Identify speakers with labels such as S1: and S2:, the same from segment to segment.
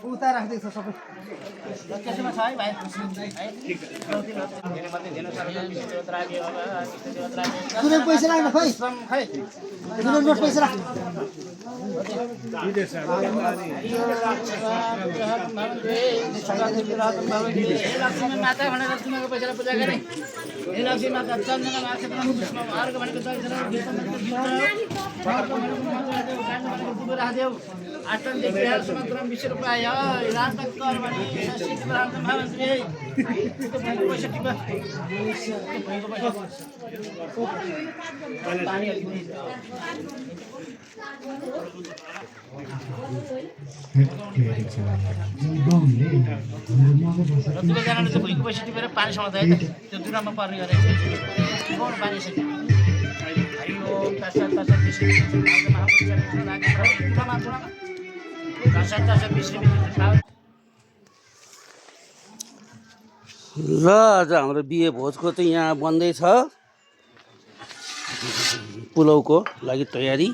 S1: उता राखिदिएको छ सबै
S2: त्यसमा छ है भाइ
S1: कुनै पैसा लाग्दैन खै कुनै नोट पैसा राख
S2: लक्ष्मी माता भनेर लक्ष्मीको पैसालाई पूजा गरे हे लक्ष्मी माता चन्दन माछा अर्घ भनेको राखिदेऊ आठदेखि समग्र विश्व रूपाय रातक कर भने शिवराम महामन्त्री पैसा टिपा जतिजनाले चाहिँ भुइँको पैसा टिपेर पानी समाउँदा है त्यो दुरामा पर्ने गरेको पानी छ हरिओम तत्सत तत्सत विष्णु
S3: ल आज हाम्रो बिहे भोजको चाहिँ यहाँ बन्दैछ पुलाउको लागि तयारी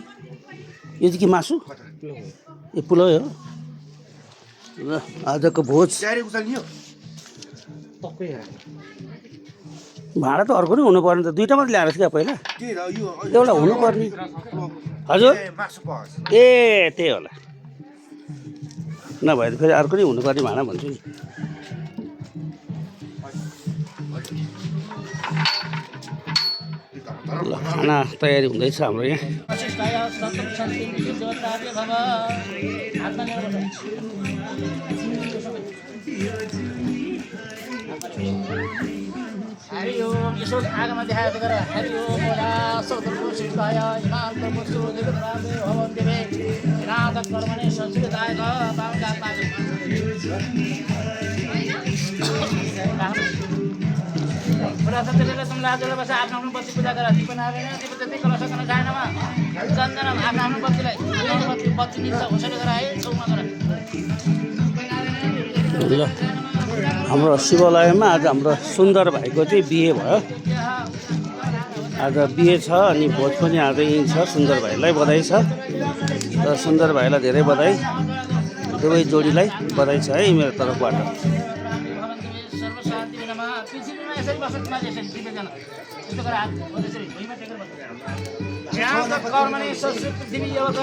S3: यो चाहिँ के मासु ए पुलाउ हो ल आजको भोज भाडा त अर्को नै हुनुपर्ने त दुईवटा मात्रै ल्याएर क्या पहिला एउटा हुनुपर्ने हजुर ए त्यही होला नभए त फेरि अर्को नै हुनुपर्ने भाडा भन्छु नि ल खाना तयारी हुँदैछ हाम्रो यहाँ
S2: हरि ओम यसो आगमा देखाएको गर हरि ओम ओला सौदर्को सिद्धाय हिमाल प्रमुसु देवरामे भवन देवे राधक कर्मणे संस्कृताय बाहुला पाजु पुरा सत्यले तुमले आजले बस आफ्नो आफ्नो बत्ती पूजा गर दीप नारायण दीप जति कला सकन जानमा चन्दनमा आफ्नो आफ्नो बत्तीलाई बत्ती निन्छ उसले गर है चौमा गर
S3: ल हाम्रो शिवालयमा आज हाम्रो सुन्दर भाइको चाहिँ बिहे भयो आज बिहे छ अनि भोज पनि आज यहीँ छ सुन्दर भाइलाई बधाई छ र सुन्दर भाइलाई धेरै बधाई दुवै जोडीलाई बधाई छ है मेरो तर्फबाट
S2: कर्मणे संस्कृत